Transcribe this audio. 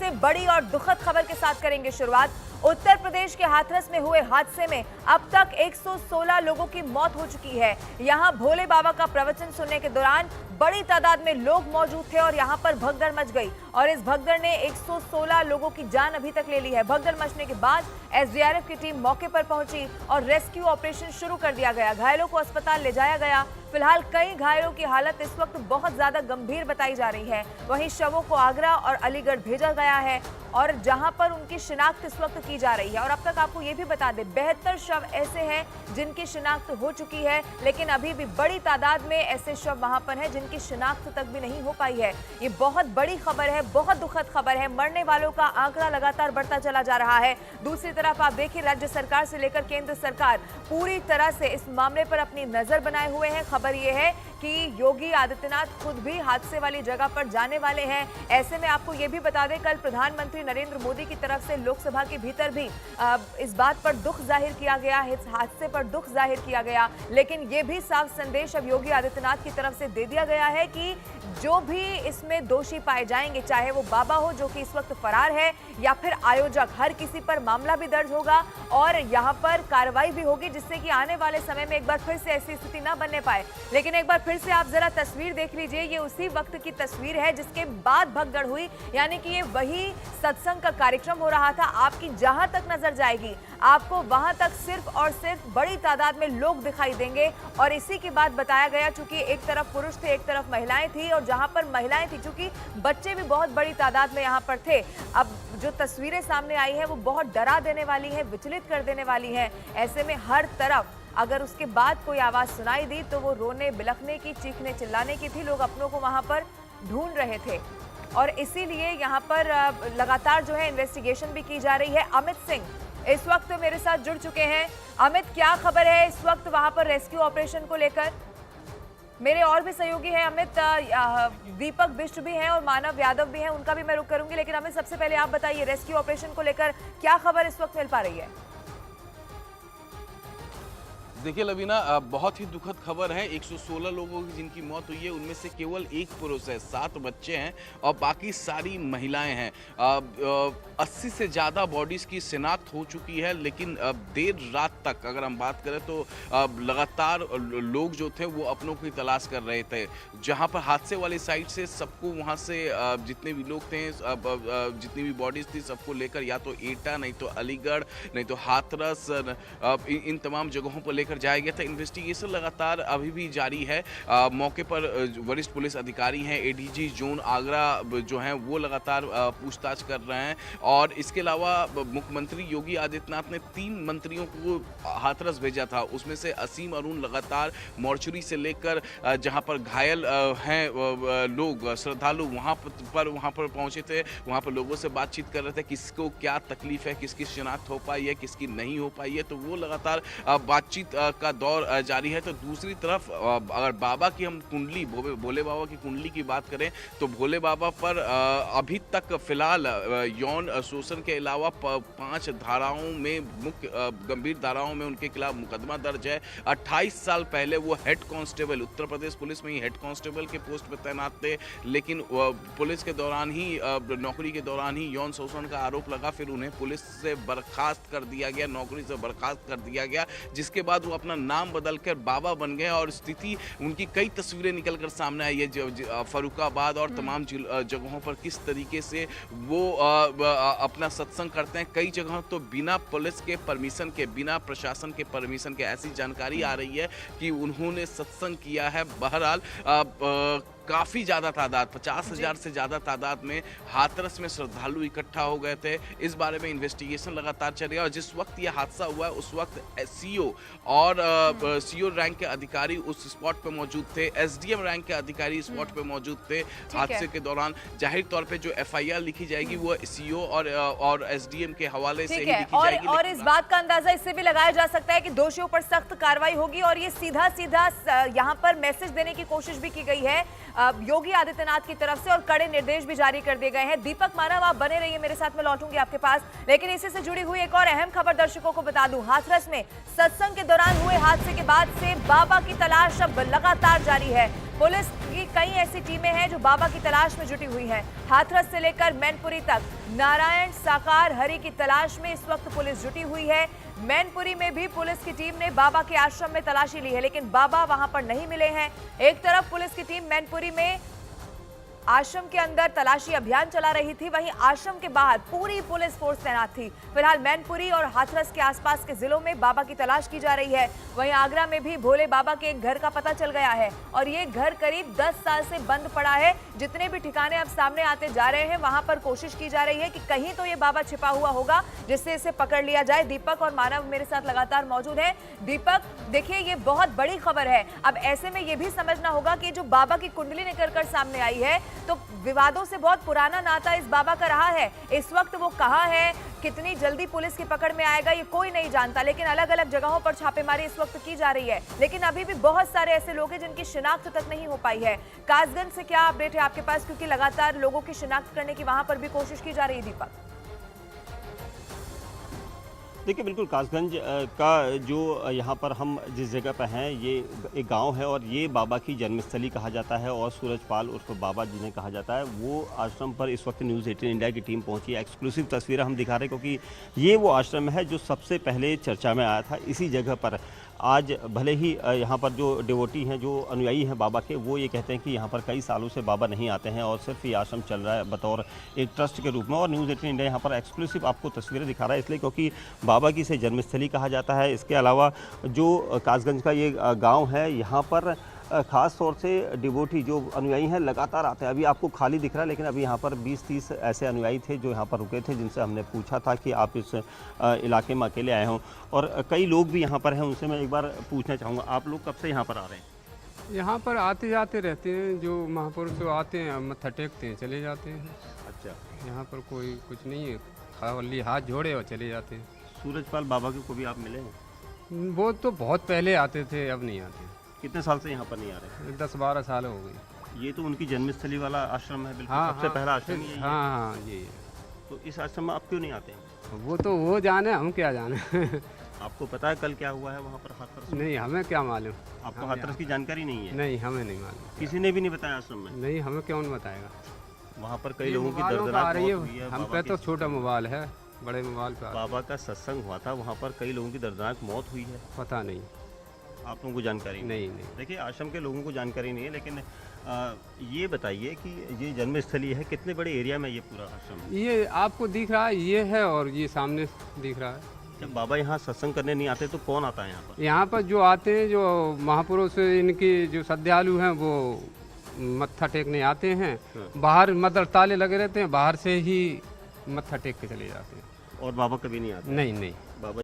सबसे बड़ी और दुखद खबर के साथ करेंगे शुरुआत। उत्तर प्रदेश के हाथरस में हुए हादसे में अब तक 116 लोगों की मौत हो चुकी है। यहां भोले बाबा का प्रवचन सुनने के दौरान बड़ी तादाद में लोग मौजूद थे और यहां पर भगदड़ मच गई और इस भगदड़ ने 116 लोगों की जान अभी तक ले ली है। भगदड़ मचने के बाद एसडीआरएफ की टीम मौके पर पहुंची और रेस्क्यू ऑपरेशन शुरू कर दिया गया। घायलों को अस्पताल ले जाया गया। फिलहाल कई घायलों की हालत इस वक्त बहुत ज्यादा गंभीर बताई जा रही है। वहीं शवों को आगरा और अलीगढ़ भेजा गया है और जहां पर उनकी शिनाख्त इस वक्त की जा रही है। और अब तक आपको ये भी बता दें, 72 शव ऐसे हैं जिनकी शिनाख्त हो चुकी है, लेकिन अभी भी बड़ी तादाद में ऐसे शव वहां पर हैं जिनकी शिनाख्त तक भी नहीं हो पाई है। ये बहुत बड़ी खबर है, बहुत दुखद खबर है। मरने वालों का आंकड़ा लगातार बढ़ता चला जा रहा है। दूसरी तरफ आप देखिए, राज्य सरकार से लेकर केंद्र सरकार पूरी तरह से इस मामले पर अपनी नजर बनाए हुए हैं। खबर ये है कि योगी आदित्यनाथ खुद भी हादसे वाली जगह पर जाने वाले हैं। ऐसे में आपको ये भी बता दें, कल प्रधानमंत्री नरेंद्र मोदी की तरफ से लोकसभा के भीतर भी इस बात पर दुख जाहिर किया गया, इस हादसे पर दुख जाहिर किया गया। लेकिन ये भी साफ संदेश अब योगी आदित्यनाथ की तरफ से दे दिया गया है कि जो भी इसमें दोषी पाए जाएंगे, चाहे वो बाबा हो जो कि इस वक्त फरार है या फिर आयोजक, हर किसी पर मामला भी दर्ज होगा और यहाँ पर कार्रवाई भी होगी, जिससे कि आने वाले समय में एक बार फिर से ऐसी स्थिति ना बनने पाए। लेकिन एक बार फिर से आप जरा तस्वीर देख लीजिए, ये उसी वक्त की तस्वीर है जिसके बाद भगदड़ हुई, यानी कि ये वही सत्संग का कार्यक्रम हो रहा था। आपकी जहां तक नजर जाएगी आपको वहां तक सिर्फ और सिर्फ बड़ी तादाद में लोग दिखाई देंगे। और इसी की बात बताया गया, चूंकि एक तरफ पुरुष थे एक तरफ महिलाएं थी और जहां पर महिलाएं थी, चूंकि बच्चे भी बहुत बड़ी तादाद में यहां पर थे। अब जो तस्वीरें सामने आई है वो बहुत डरा देने वाली है, विचलित कर देने वाली है। ऐसे में हर तरफ अगर उसके बाद कोई आवाज सुनाई दी तो वो रोने बिलखने की, चीखने चिल्लाने की थी। लोग अपनों को वहां पर ढूंढ रहे थे और इसीलिए यहाँ पर लगातार जो है इन्वेस्टिगेशन भी की जा रही है। अमित सिंह इस वक्त मेरे साथ जुड़ चुके हैं। अमित, क्या खबर है इस वक्त वहां पर रेस्क्यू ऑपरेशन को लेकर? मेरे और भी सहयोगी हैं अमित, दीपक बिष्ट भी हैं और मानव यादव भी हैं, उनका भी मैं रुख करूंगी। लेकिन अमित, सबसे पहले आप बताइए, रेस्क्यू ऑपरेशन को लेकर क्या खबर इस वक्त मिल पा रही है? देखिए लवीना, बहुत ही दुखद खबर है। 116 लोगों की जिनकी मौत हुई है, उनमें से केवल एक पुरुष है, 7 बच्चे हैं और बाकी सारी महिलाएं हैं। 80 से ज़्यादा बॉडीज़ की शिनाख्त हो चुकी है, लेकिन देर रात तक अगर हम बात करें तो लगातार लोग जो थे वो अपनों की तलाश कर रहे थे। जहां पर हादसे वाली साइड से सबको वहां से जितने भी लोग थे, जितनी भी बॉडीज़ थी, सबको लेकर या तो एटा, नहीं तो अलीगढ़, नहीं तो हाथरस, इन तमाम जगहों पर लेकर जाया गया था। इन्वेस्टिगेशन लगातार अभी भी जारी है। मौके पर वरिष्ठ पुलिस अधिकारी हैं, एडीजी जोन आगरा जो हैं वो लगातार पूछताछ कर रहे हैं। और इसके अलावा मुख्यमंत्री योगी आदित्यनाथ ने 3 मंत्रियों को हाथरस भेजा था, उसमें से असीम अरुण लगातार मॉर्चरी से लेकर जहां पर घायल हैं लोग, श्रद्धालु वहां पर पहुंचे थे, वहां पर लोगों से बातचीत कर रहे थे, किसको क्या तकलीफ है, किसकी शिनाख्त हो पाई है, किसकी नहीं हो पाई है। तो वो लगातार बातचीत का दौर जारी है। तो दूसरी तरफ अगर बाबा की हम कुंडली, भोले बाबा की कुंडली की बात करें तो भोले बाबा पर अभी तक फिलहाल यौन शोषण के अलावा 5 धाराओं में, मुख्य गंभीर धाराओं में उनके खिलाफ मुकदमा दर्ज है। 28 साल पहले वो head constable, Uttar Pradesh police में ही हेड कांस्टेबल के पोस्ट पर तैनात थे, लेकिन पुलिस के दौरान ही, नौकरी के दौरान ही यौन शोषण का आरोप लगा। फिर उन्हें पुलिस से बर्खास्त कर दिया गया, नौकरी से बर्खास्त कर दिया गया, जिसके बाद वो अपना नाम बदलकर बाबा बन गए। और स्थिति उनकी कई तस्वीरें निकलकर सामने आई है, फर्रुखाबाद और तमाम जगहों पर किस तरीके से वो अपना सत्संग करते हैं। कई जगहों तो बिना पुलिस के परमिशन के, बिना प्रशासन के परमिशन के ऐसी जानकारी आ रही है कि उन्होंने सत्संग किया है। बहरहाल काफ़ी ज़्यादा तादाद, 50,000 से ज़्यादा तादाद में हाथरस में श्रद्धालु इकट्ठा हो गए थे। इस बारे में इन्वेस्टिगेशन लगातार चल रही है और जिस वक्त ये हादसा हुआ है उस वक्त सीओ और सीओ रैंक के अधिकारी उस स्पॉट पे मौजूद थे, एसडीएम रैंक के अधिकारी स्पॉट पे मौजूद थे। हादसे के दौरान जाहिर तौर पे जो एफआईआर लिखी जाएगी वो सीओ और एसडीएम के हवाले से ही लिखी जाएगी। और इस बात का अंदाजा इससे भी लगाया जा सकता है कि दोषियों पर सख्त कार्रवाई होगी और ये सीधा यहाँ पर मैसेज देने की कोशिश भी की गई है योगी आदित्यनाथ की तरफ से और कड़े निर्देश भी जारी कर दिए गए हैं। दीपक मानव, आप बने रहिए मेरे साथ, मैं लौटूंगी आपके पास। लेकिन इसी से जुड़ी हुई एक और अहम खबर दर्शकों को बता दूं, हाथरस में सत्संग के दौरान हुए हादसे के बाद से बाबा की तलाश अब लगातार जारी है। पुलिस की कई ऐसी टीमें हैं जो बाबा की तलाश में जुटी हुई हैं। हाथरस से लेकर मैनपुरी तक नारायण, साकार, हरि की तलाश में इस वक्त पुलिस जुटी हुई है। मैनपुरी में भी पुलिस की टीम ने बाबा के आश्रम में तलाशी ली है, लेकिन बाबा वहां पर नहीं मिले हैं। एक तरफ पुलिस की टीम मैनपुरी में आश्रम के अंदर तलाशी अभियान चला रही थी, वहीं आश्रम के बाहर पूरी पुलिस फोर्स तैनात थी। फिलहाल मैनपुरी और हाथरस के आसपास के जिलों में बाबा की तलाश की जा रही है। वहीं आगरा में भी भोले बाबा के एक घर का पता चल गया है और ये घर करीब 10 साल से बंद पड़ा है। जितने भी ठिकाने अब सामने आते जा रहे हैं वहां पर कोशिश की जा रही है कि कहीं तो ये बाबा छिपा हुआ होगा जिससे इसे पकड़ लिया जाए। दीपक और मानव मेरे साथ लगातार मौजूद है। दीपक, देखिए ये बहुत बड़ी खबर है। अब ऐसे में ये भी समझना होगा कि जो बाबा की कुंडली निकल कर सामने आई है तो विवादों से बहुत पुराना नाता इस बाबा का रहा है। इस वक्त वो कहाँ है, कितनी जल्दी पुलिस की पकड़ में आएगा ये कोई नहीं जानता, लेकिन अलग अलग जगहों पर छापेमारी इस वक्त की जा रही है। लेकिन अभी भी बहुत सारे ऐसे लोग हैं जिनकी शिनाख्त तक नहीं हो पाई है। कासगंज से क्या अपडेट है आपके पास, क्योंकि लगातार लोगों की शिनाख्त करने की वहां पर भी कोशिश की जा रही है? दीपक, देखिए बिल्कुल कासगंज का जो यहाँ पर हम जिस जगह पर हैं ये एक गांव है और ये बाबा की जन्मस्थली कहा जाता है और सूरजपाल उर्फ बाबा जिन्हें कहा जाता है वो आश्रम पर इस वक्त न्यूज़ 18 इंडिया की टीम पहुंची है। एक्सक्लूसिव तस्वीरें हम दिखा रहे हैं क्योंकि ये वो आश्रम है जो सबसे पहले चर्चा में आया था। इसी जगह पर आज भले ही यहाँ पर जो डिवोटी हैं, जो अनुयायी हैं बाबा के, वो ये कहते हैं कि यहाँ पर कई सालों से बाबा नहीं आते हैं और सिर्फ ये आश्रम चल रहा है बतौर एक ट्रस्ट के रूप में। और न्यूज़ 18 इंडिया यहाँ पर एक्सक्लूसिव आपको तस्वीरें दिखा रहा है इसलिए क्योंकि बाबा की इसे जन्मस्थली कहा जाता है। इसके अलावा जो कासगंज का ये गाँव है यहाँ पर ख़ास तौर से डिवोटी जो अनुयायी हैं लगातार आते हैं। अभी आपको खाली दिख रहा है लेकिन अभी यहाँ पर 20-30 ऐसे अनुयायी थे जो यहाँ पर रुके थे, जिनसे हमने पूछा था कि आप इस इलाके में अकेले आए हों और कई लोग भी यहाँ पर हैं। उनसे मैं एक बार पूछना चाहूँगा, आप लोग कब से यहाँ पर आ रहे हैं? यहाँ पर आते जाते रहते हैं, जो महापुरुष जो आते हैं मत्था टेकते हैं चले जाते हैं। अच्छा, यहाँ पर कोई कुछ नहीं है, खाली हाथ जोड़े और चले जाते हैं। सूरजपाल बाबा को भी आप मिले हैं? वो तो बहुत पहले आते थे, अब नहीं आते। कितने साल से यहाँ पर नहीं आ रहे? 10-12 साल हो गई। ये तो उनकी जन्मस्थली वाला आश्रम है, बिल्कुल हाँ, सबसे हाँ, पहला आश्रम यही है। हाँ जी। तो इस आश्रम में आप क्यों नहीं आते हैं? वो तो वो जाने, हम क्या जाने। आपको पता है कल क्या हुआ है वहाँ पर हाथरस में? नहीं, हमें क्या मालूम। आपको हाथरस की जानकारी नहीं है? नहीं, हमें नहीं मालूम। किसी ने भी नहीं बताया आश्रम में? नहीं, हमें कौन बताएगा। वहाँ पर कई लोगों की मोबाइलों पे आ दर्दनाक रही मौत हुई है। हम बाबा पे के- तो छोटा मोबाइल है, बड़े मोबाइल पे बाबा का सत्संग हुआ था, वहाँ पर कई लोगों की दर्दनाक मौत हुई है। पता नहीं। आप लोगों को जानकारी नहीं। देखिए आश्रम के लोगों को जानकारी नहीं है, लेकिन ये बताइए कि ये जन्मस्थली है, कितने बड़े एरिया में ये पूरा आश्रम? ये आपको दिख रहा है, ये है और ये सामने दिख रहा है। जब बाबा यहाँ सत्संग करने नहीं आते तो कौन आता है यहाँ पर? यहाँ पर जो आते हैं, जो महापुरुष इनकी जो श्रद्धालु हैं वो मत्था टेकने आते हैं। बाहर मतलब ताले लगे रहते हैं, बाहर से ही मत्था टेक के चले जाते हैं। और बाबा कभी नहीं आते? नहीं। बाबा